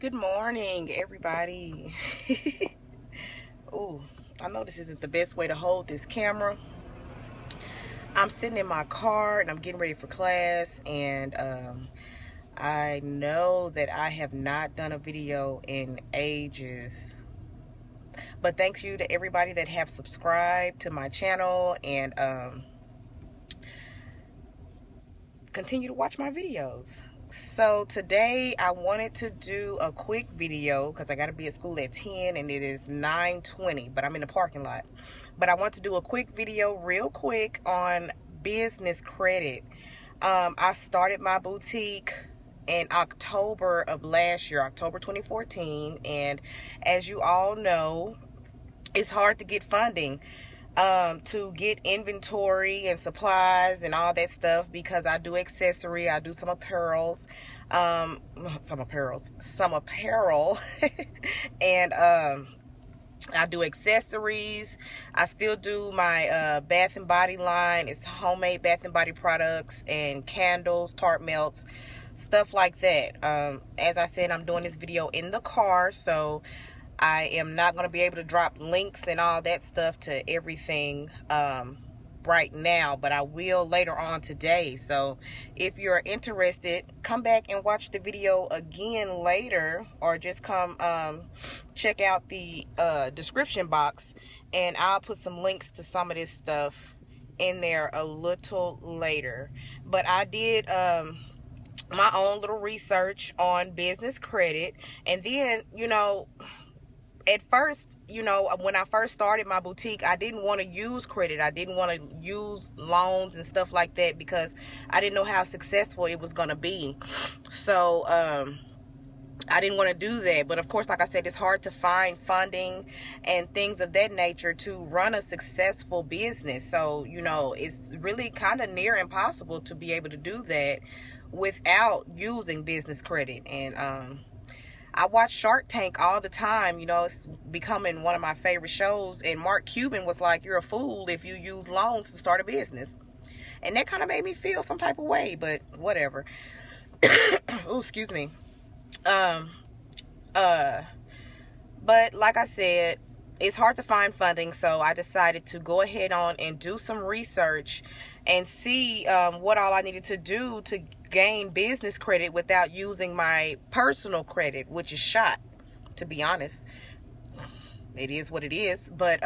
Good morning, everybody. Oh, I know this isn't the best way to hold this camera. I'm sitting in my car and I'm getting ready for class, and I know that I have not done a video in ages. But thanks you to everybody that have subscribed to my channel and continue to watch my videos. So today I wanted to do a quick video because I got to be at school at 10 and it is 9:20, but I'm in the parking lot. But I want to do a quick video real quick on business credit. I started my boutique in October of last year, October 2014, and as you all know, it's hard to get funding to get inventory and supplies and all that stuff, because I do accessory, I do some apparels, some apparel and I do accessories. I still do my bath and body line. It's homemade bath and body products and candles, tart melts, stuff like that. As I said, I'm doing this video in the car, so I am not going to be able to drop links and all that stuff to everything right now, but I will later on today. So if you're interested, come back and watch the video again later, or just come check out the description box, and I'll put some links to some of this stuff in there a little later. But I did my own little research on business credit, and then, at first, when I first started my boutique, I didn't want to use credit. I didn't want to use loans and stuff like that because I didn't know how successful it was going to be. So I didn't want to do that. But of course, like I said, it's hard to find funding and things of that nature to run a successful business. So, it's really kind of near impossible to be able to do that without using business credit. And I watch Shark Tank all the time. It's becoming one of my favorite shows. And Mark Cuban was like, "You're a fool if you use loans to start a business." And that kind of made me feel some type of way, but whatever. Oh, excuse me. But like I said, it's hard to find funding, so I decided to go ahead on and do some research and see what all I needed to do to gain business credit without using my personal credit, which is shot, to be honest. It is what it is, but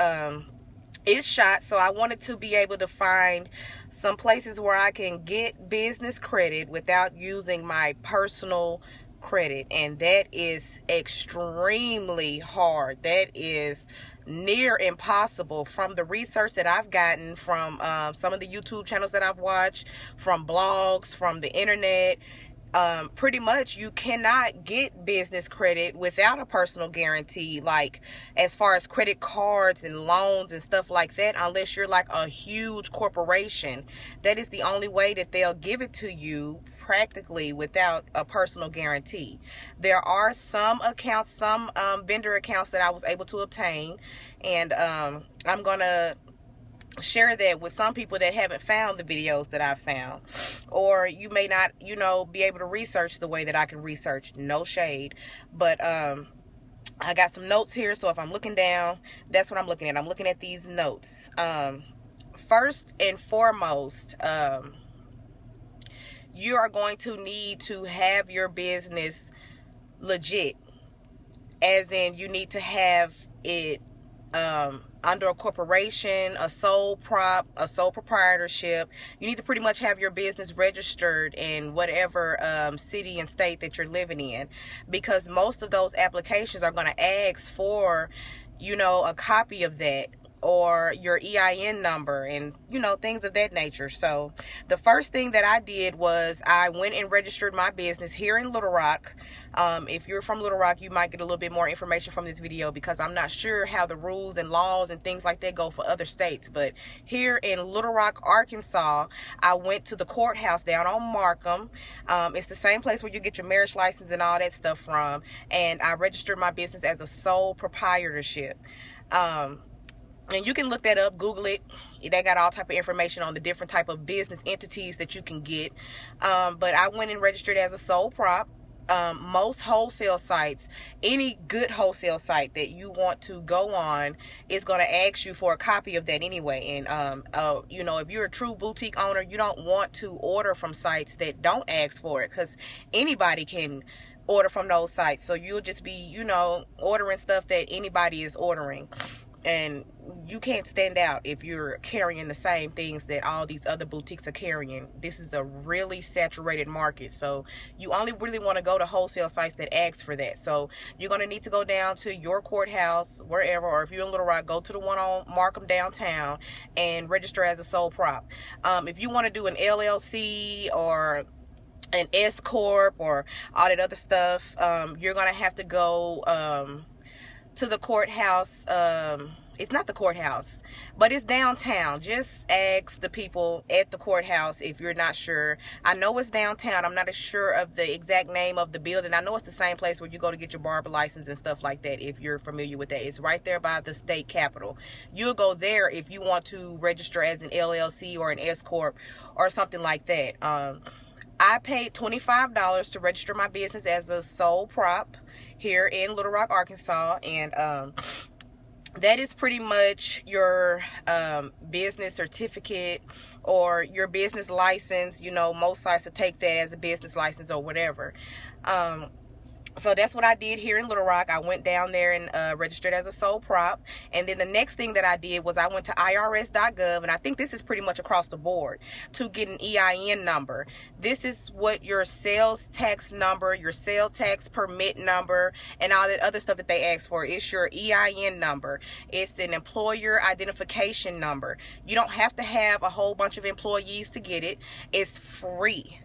it's shot. So I wanted to be able to find some places where I can get business credit without using my personal credit, and that is extremely hard. That is near impossible from the research that I've gotten from some of the YouTube channels that I've watched, from blogs, from the internet. Pretty much you cannot get business credit without a personal guarantee, like as far as credit cards and loans and stuff like that, unless you're like a huge corporation. That is the only way that they'll give it to you, practically, without a personal guarantee. There are some accounts, some vendor accounts that I was able to obtain, and I'm gonna share that with some people that haven't found the videos that I found, or you may not, be able to research the way that I can research. No shade, but I got some notes here, so if I'm looking down, that's what I'm looking at. I'm looking at these notes. First and foremost, you are going to need to have your business legit, as in you need to have it under a corporation, a sole proprietorship. You need to pretty much have your business registered in whatever city and state that you're living in, because most of those applications are going to ask for, a copy of that, or your EIN number, and things of that nature. So the first thing that I did was I went and registered my business here in Little Rock. If you're from Little Rock, you might get a little bit more information from this video, because I'm not sure how the rules and laws and things like that go for other states. But here in Little Rock, Arkansas, I went to the courthouse down on Markham. It's the same place where you get your marriage license and all that stuff from, and I registered my business as a sole proprietorship. And you can look that up, Google it. They got all type of information on the different type of business entities that you can get. But I went and registered as a sole prop. most wholesale sites, any good wholesale site that you want to go on is going to ask you for a copy of that anyway. And you know, if you're a true boutique owner, you don't want to order from sites that don't ask for it, because anybody can order from those sites. So you'll just be, you know, ordering stuff that anybody is ordering, and you can't stand out if you're carrying the same things that all these other boutiques are carrying. This is a really saturated market, so you only really want to go to wholesale sites that ask for that. So you're going to need to go down to your courthouse, wherever, or if you're in Little Rock, go to the one on Markham downtown and register as a sole prop. If you want to do an LLC or an S corp or all that other stuff, you're going to have to go to the courthouse. It's not the courthouse, but it's downtown. Just ask the people at the courthouse if you're not sure. I know it's downtown. I'm not as sure of the exact name of the building. I know it's the same place where you go to get your barber license and stuff like that, if you're familiar with that. It's right there by the state capitol. You'll go there if you want to register as an LLC or an S corp or something like that. I paid $25 to register my business as a sole prop here in Little Rock, Arkansas, and that is pretty much your business certificate or your business license. You know, most sites will take that as a business license or whatever. So that's what I did here in Little Rock. I went down there and registered as a sole prop. And then the next thing that I did was I went to irs.gov, and I think this is pretty much across the board, to get an EIN number. This is what your sales tax number, your sales tax permit number, and all that other stuff that they ask for. It's your EIN number. It's an employer identification number. You don't have to have a whole bunch of employees to get it. It's free.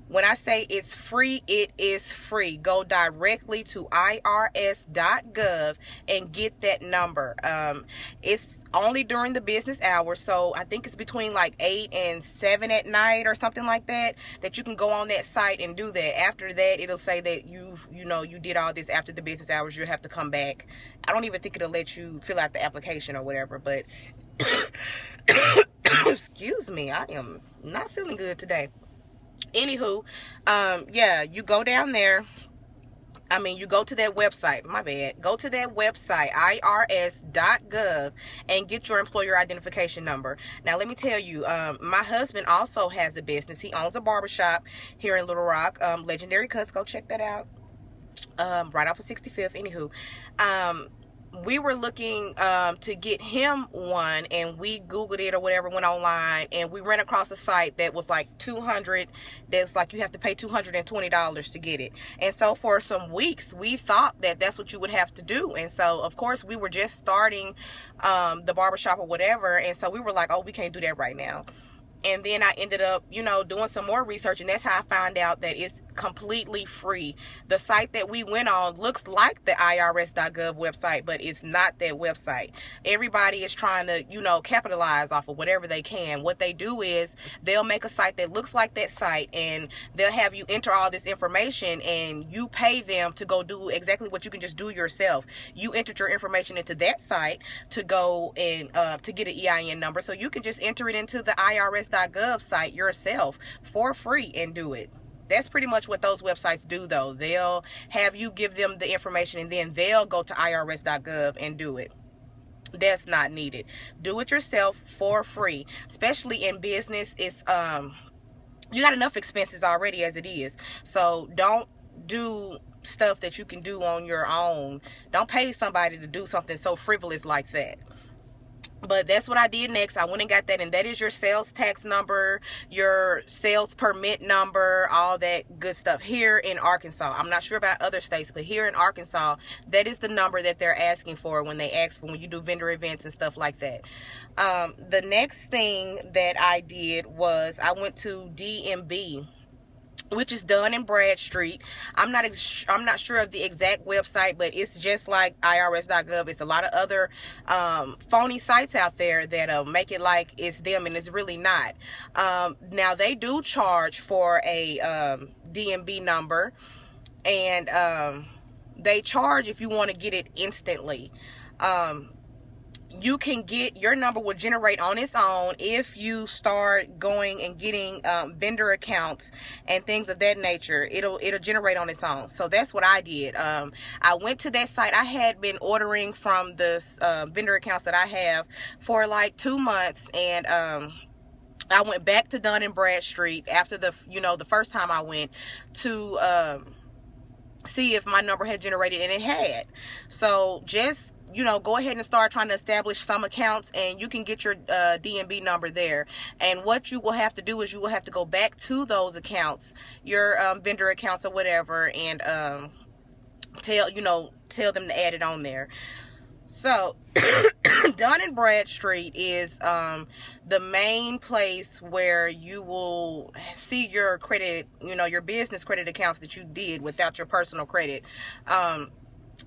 When I say it's free, it is free. Go directly to irs.gov and get that number. It's only during the business hours, so I think it's between like 8 and 7 at night or something like that, that you can go on that site and do that. After that, it'll say that you did all this after the business hours. You'll have to come back. I don't even think it'll let you fill out the application or whatever, but excuse me, I am not feeling good today. Anywho, yeah, you go down there. I mean, you go to that website. My bad. Go to that website, irs.gov, and get your employer identification number. Now, let me tell you, my husband also has a business. He owns a barbershop here in Little Rock, Legendary Cuts. Go check that out. Right off of 65th. Anywho, we were looking to get him one, and we Googled it or whatever, went online, and we ran across a site that was like $200. That's like you have to pay $220 to get it. And so for some weeks we thought that that's what you would have to do. And so of course we were just starting the barbershop or whatever, and so we were like, oh, we can't do that right now. And then I ended up, doing some more research, and that's how I found out that it's completely free. The site that we went on looks like the irs.gov website, but it's not that website. Everybody is trying to, capitalize off of whatever they can. What they do is they'll make a site that looks like that site, and they'll have you enter all this information, and you pay them to go do exactly what you can just do yourself. You entered your information into that site to go and to get an EIN number, so you can just enter it into the irs.gov site yourself for free and do it. That's pretty much what those websites do, though. They'll have you give them the information, and then they'll go to irs.gov and do it. That's not needed. Do it yourself for free. Especially in business, it's you got enough expenses already as it is. So don't do stuff that you can do on your own. Don't pay somebody to do something so frivolous like that. But that's what I did next. I went and got that, and that is your sales tax number, your sales permit number, all that good stuff here in Arkansas. I'm not sure about other states, but here in Arkansas, that is the number that they're asking for when when you do vendor events and stuff like that. The next thing that I did was I went to DMB, which is Dun and Bradstreet. I'm not sure of the exact website, but it's just like irs.gov. It's a lot of other phony sites out there that make it like it's them, and it's really not. Now they do charge for a DMB number, and they charge if you want to get it instantly. you can get, your number will generate on its own if you start going and getting vendor accounts and things of that nature. It'll generate on its own. So that's what I did. I went to that site. I had been ordering from this vendor accounts that I have for like 2 months, and I went back to Dun and Bradstreet after the first time I went to see if my number had generated, and it had. So just go ahead and start trying to establish some accounts, and you can get your DNB number there. And what you will have to do is you will have to go back to those accounts, your vendor accounts or whatever, and tell them to add it on there. So Dun and Bradstreet is the main place where you will see your credit, your business credit accounts that you did without your personal credit.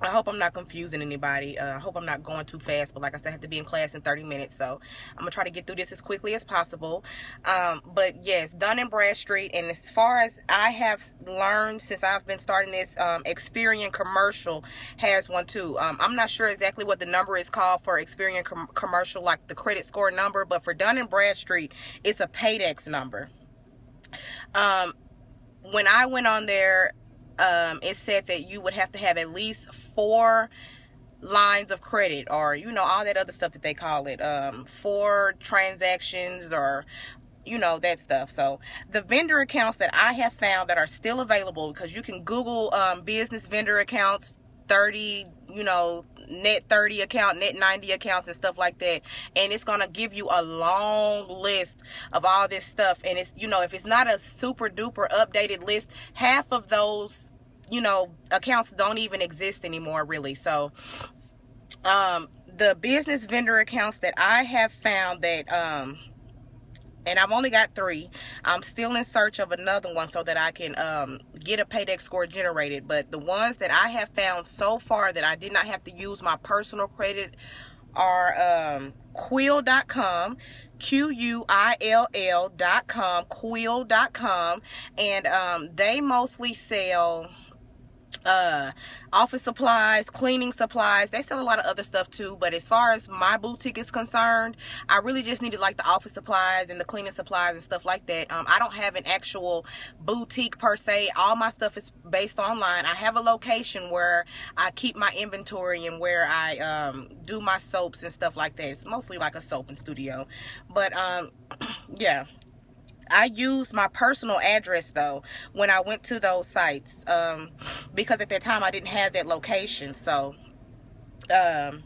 I hope I'm not confusing anybody. I hope I'm not going too fast, but like I said, I have to be in class in 30 minutes, so I'm gonna try to get through this as quickly as possible. But yes, Dun and Bradstreet. And as far as I have learned since I've been starting this, Experian Commercial has one too. I'm not sure exactly what the number is called for Experian Commercial, like the credit score number, but for Dun and Bradstreet, it's a FedEx number. When I went on there, it said that you would have to have at least 4 lines of credit, or all that other stuff that they call it, 4 transactions, or that stuff. So the vendor accounts that I have found that are still available, because you can Google business vendor accounts, 30 net 30 account, net 90 accounts, and stuff like that, and it's gonna give you a long list of all this stuff. And it's if it's not a super duper updated list, half of those accounts don't even exist anymore, really. So the business vendor accounts that I have found that and I've only got 3. I'm still in search of another one so that I can get a FedEx score generated. But the ones that I have found so far that I did not have to use my personal credit are Quill.com, Quill.com, Quill.com, and they mostly sell office supplies, cleaning supplies. They sell a lot of other stuff too, but as far as my boutique is concerned, I really just needed like the office supplies and the cleaning supplies and stuff like that. I don't have an actual boutique per se. All my stuff is based online. I have a location where I keep my inventory and where I do my soaps and stuff like that. It's mostly like a soaping studio, but yeah. I used my personal address though when I went to those sites, because at that time I didn't have that location. So I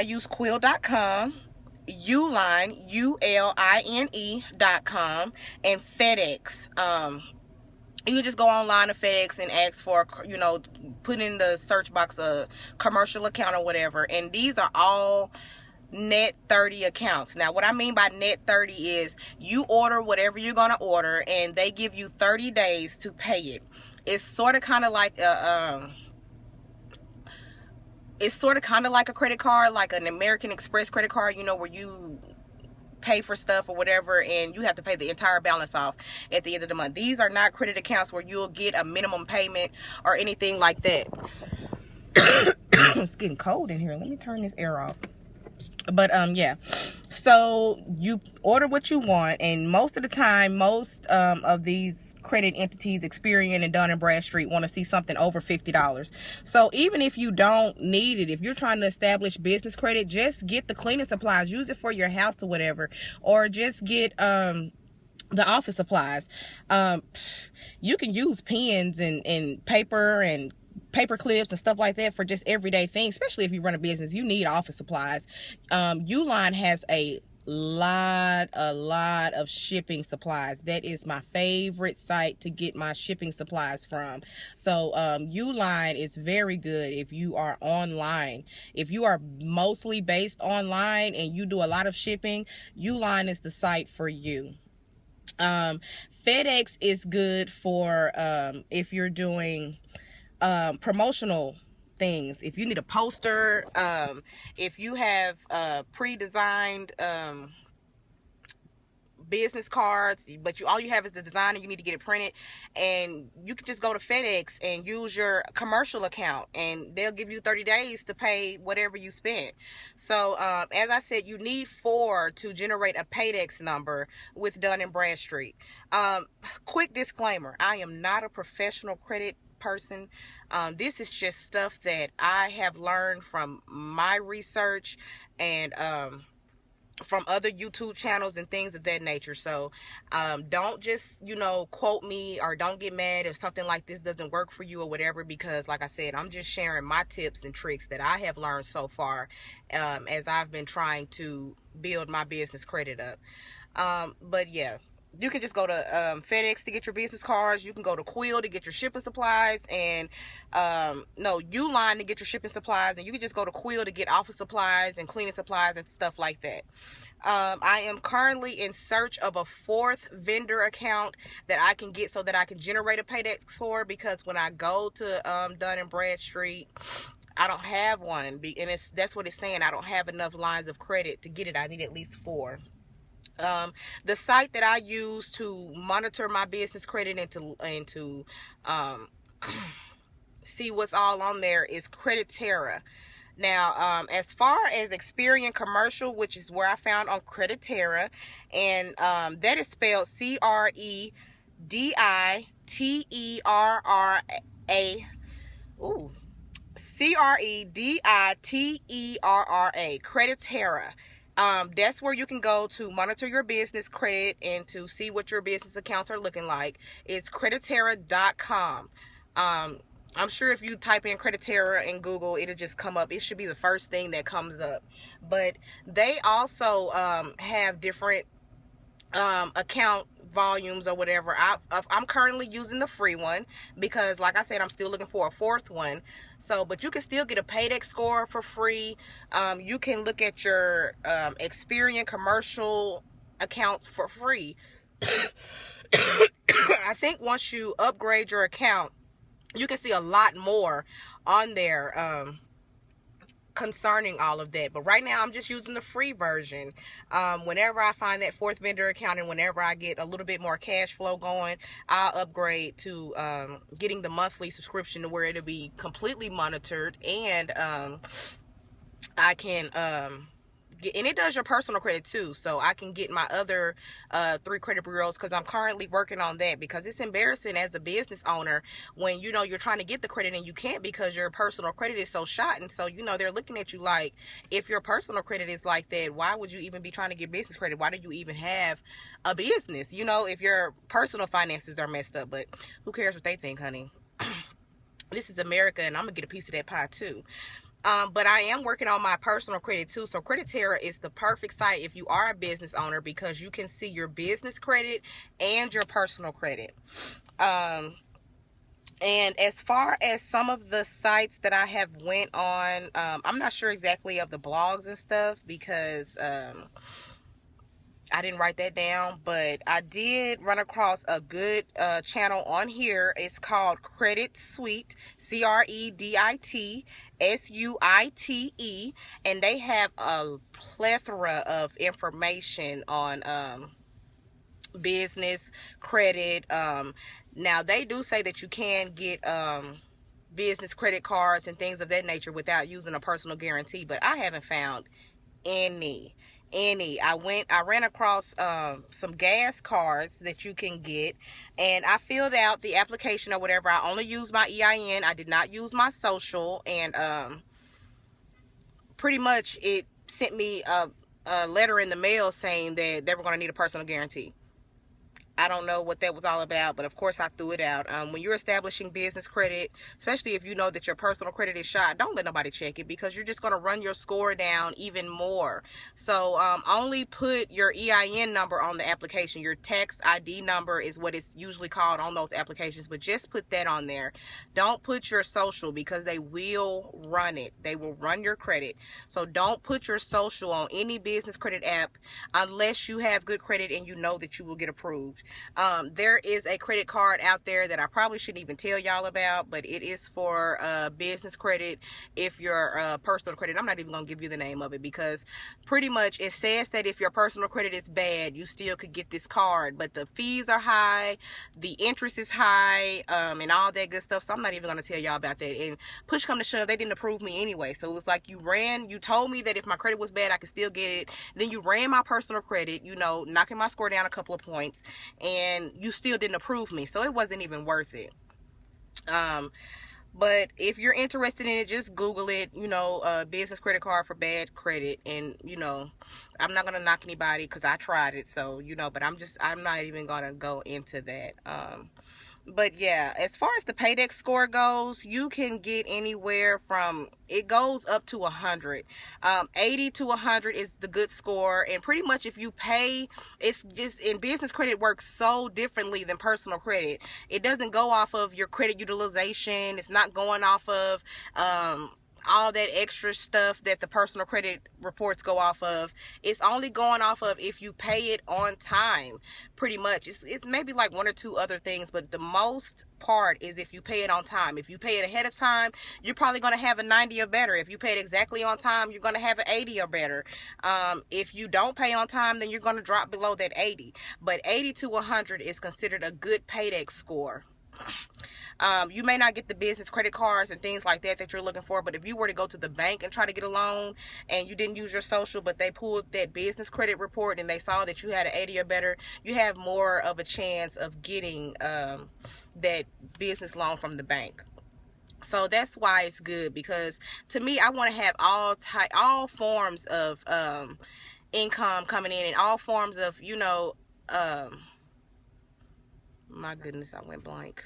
used Quill.com, Uline, ULINE.com, and FedEx. You can just go online to FedEx and ask for, put in the search box a commercial account or whatever, and these are all net 30 accounts. Now what I mean by net 30 is you order whatever you're gonna order, and they give you 30 days to pay it. It's sort of kind of like a credit card, like an American Express credit card, where you pay for stuff or whatever and you have to pay the entire balance off at the end of the month. These are not credit accounts where you'll get a minimum payment or anything like that. It's getting cold in here. Let me turn this air off. But yeah, so you order what you want, and most of the time, most of these credit entities, Experian and Dun and Bradstreet, want to see something over $50. So even if you don't need it, if you're trying to establish business credit, just get the cleaning supplies, use it for your house or whatever, or just get the office supplies. You can use pens and paper and paper clips and stuff like that for just everyday things, especially if you run a business. You need office supplies. Uline has a lot of shipping supplies. That is my favorite site to get my shipping supplies from. So Uline is very good if you are online. If you are mostly based online and you do a lot of shipping, Uline is the site for you. FedEx is good for if you're doing promotional things. If you need a poster, if you have pre-designed business cards, but all you have is the design and you need to get it printed, and you can just go to FedEx and use your commercial account, and they'll give you 30 days to pay whatever you spent. So as I said, you need 4 to generate a FedEx number with Dun and Bradstreet. Quick disclaimer, I am not a professional credit person. This is just stuff that I have learned from my research and from other YouTube channels and things of that nature. So don't just, quote me, or don't get mad if something like this doesn't work for you or whatever, because like I said, I'm just sharing my tips and tricks that I have learned so far as I've been trying to build my business credit up. But yeah, you can just go to FedEx to get your business cards. You can go to Quill to get your shipping supplies, and Uline to get your shipping supplies, and you can just go to Quill to get office supplies and cleaning supplies and stuff like that. I am currently in search of a 4th vendor account that I can get so that I can generate a FedEx score, because when I go to Dun and Bradstreet, I don't have one, and that's what it's saying. I don't have enough lines of credit to get it. I need at least 4. The site that I use to monitor my business credit and to see what's all on there is Creditera. Now, as far as Experian Commercial, which is where I found on Creditera, and that is spelled Crediterra. Ooh, Crediterra. Creditera. That's where you can go to monitor your business credit and to see what your business accounts are looking like. It's Creditera.com. I'm sure if you type in Creditera in Google, it'll just come up. It should be the first thing that comes up. But they also have different account volumes or whatever. I'm currently using the free one because, like I said, I'm still looking for a 4th one. So, but you can still get a FedEx score for free. You can look at your Experian commercial accounts for free. I think once you upgrade your account, you can see a lot more on there concerning all of that. But right now I'm just using the free version. Whenever I find that 4th vendor account and whenever I get a little bit more cash flow going, I'll upgrade to getting the monthly subscription to where it'll be completely monitored, and I can and it does your personal credit too, so I can get my other 3 credit bureaus, because I'm currently working on that, because it's embarrassing as a business owner when you're trying to get the credit and you can't because your personal credit is so shot. And so they're looking at you like, if your personal credit is like that, why would you even be trying to get business credit? Why do you even have a business, if your personal finances are messed up? But who cares what they think, honey? This is America, and I'm gonna get a piece of that pie too. But I am working on my personal credit too. So Creditera is the perfect site if you are a business owner, because you can see your business credit and your personal credit. And as far as some of the sites that I have went on, I'm not sure exactly of the blogs and stuff, because I didn't write that down, but I did run across a good channel on here. It's called Credit Suite, Creditsuite, and they have a plethora of information on business credit. Now they do say that you can get business credit cards and things of that nature without using a personal guarantee, but I haven't found any. I ran across some gas cards that you can get, and I filled out the application or whatever. I only used my EIN. I did not use my social, and pretty much it sent me a letter in the mail saying that they were going to need a personal guarantee. I don't know what that was all about, but of course I threw it out. When you're establishing business credit, especially if you know that your personal credit is shot, don't let nobody check it, because you're just going to run your score down even more. So only put your EIN number on the application. Your tax ID number is what it's usually called on those applications, but just put that on there. Don't put your social, because they will run it. They will run your credit. So don't put your social on any business credit app unless you have good credit and you know that you will get approved. There is a credit card out there that I probably shouldn't even tell y'all about, but it is for business credit. If your personal credit, I'm not even gonna give you the name of it, because pretty much it says that if your personal credit is bad, you still could get this card, but the fees are high, the interest is high, and all that good stuff. So I'm not even gonna tell y'all about that. And push come to shove, they didn't approve me anyway. So it was like, you told me that if my credit was bad, I could still get it. Then you ran my personal credit, you know, knocking my score down a couple of points, and you still didn't approve me. So it wasn't even worth it. But if you're interested in it, just Google it, you know, business credit card for bad credit. And, you know, I'm not going to knock anybody because I tried it. So, you know, but I'm not even going to go into that. But yeah, as far as the FedEx score goes, you can get anywhere from, it goes up to 100. 80 to 100 is the good score. And pretty much if you pay, it's just, in business credit works so differently than personal credit. It doesn't go off of your credit utilization. It's not going off of all that extra stuff that the personal credit reports go off of. It's only going off of if you pay it on time. Pretty much it's maybe like one or two other things, but the most part is if you pay it on time. If you pay it ahead of time, you're probably going to have a 90 or better. If you pay it exactly on time, you're going to have an 80 or better. If you don't pay on time, then you're going to drop below that 80. But 80 to 100 is considered a good FedEx score. You may not get the business credit cards and things like that you're looking for, but if you were to go to the bank and try to get a loan and you didn't use your social, but they pulled that business credit report and they saw that you had an 80 or better, you have more of a chance of getting that business loan from the bank. So that's why it's good, because to me, I want to have all forms of income coming in, and all forms of, you know, my goodness, I went blank.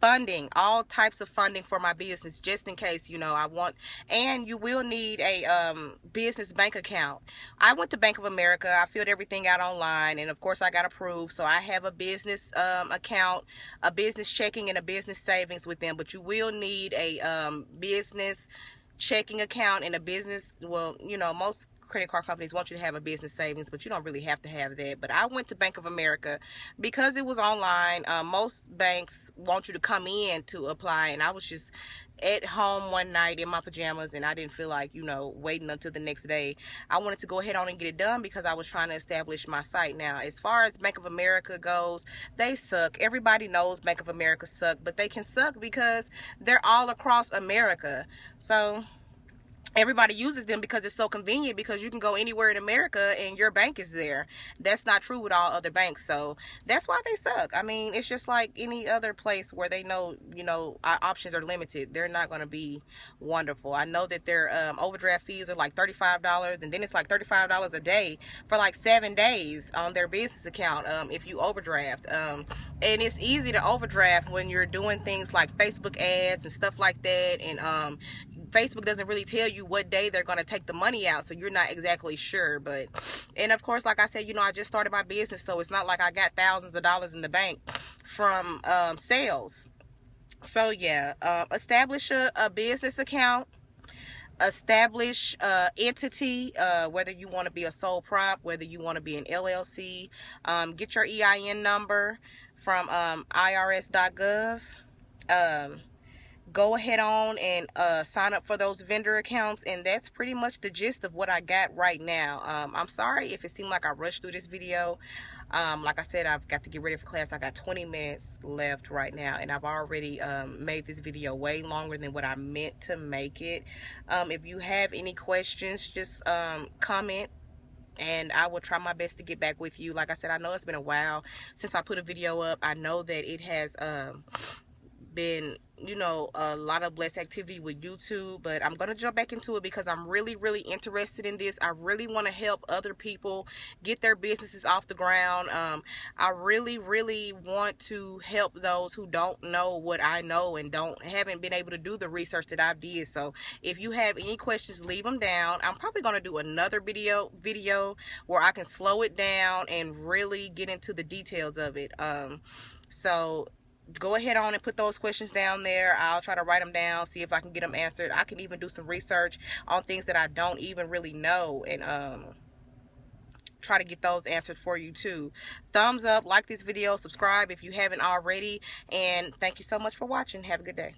Funding, all types of funding for my business, just in case, you know, I want. And you will need a business bank account. I went to Bank of America. I filled everything out online, and of course I got approved. So I have a business account, a business checking, and a business savings with them. But you will need a business checking account and a business, well, you know, most credit card companies want you to have a business savings, but you don't really have to have that. But I went to Bank of America because it was online. Most banks want you to come in to apply, and I was just at home one night in my pajamas, and I didn't feel like, you know, waiting until the next day. I wanted to go ahead on and get it done because I was trying to establish my site. Now, as far as Bank of America goes, they suck. Everybody knows Bank of America suck, but they can suck because they're all across America. So everybody uses them because it's so convenient, because you can go anywhere in America and your bank is there. That's not true with all other banks. So that's why they suck. I mean, it's just like any other place where they know, you know, our options are limited. They're not going to be wonderful. I know that their overdraft fees are like $35, and then it's like $35 a day for like 7 days on their business account if you overdraft. And it's easy to overdraft when you're doing things like Facebook ads and stuff like that, and Facebook doesn't really tell you what day they're going to take the money out, so you're not exactly sure. But, and of course, like I said, you know, I just started my business, so it's not like I got thousands of dollars in the bank from sales. So yeah, establish a business account, establish entity, whether you want to be a sole prop, whether you want to be an LLC. Get your EIN number from irs.gov. Go ahead on and sign up for those vendor accounts, and that's pretty much the gist of what I got right now. I'm sorry if it seemed like I rushed through this video. Like I said, I've got to get ready for class. I got 20 minutes left right now, and I've already made this video way longer than what I meant to make it. If you have any questions, just comment, and I will try my best to get back with you. Like I said, I know it's been a while since I put a video up. I know that it has been, you know, a lot of less activity with YouTube, but I'm gonna jump back into it because I'm really interested in this. I really want to help other people get their businesses off the ground. I really want to help those who don't know what I know and haven't been able to do the research that I've did. So if you have any questions, leave them down. I'm probably gonna do another video where I can slow it down and really get into the details of it. So go ahead on and put those questions down there. I'll try to write them down, see if I can get them answered. I can even do some research on things that I don't even really know, and try to get those answered for you too. Thumbs up, like this video, subscribe if you haven't already, and thank you so much for watching. Have a good day.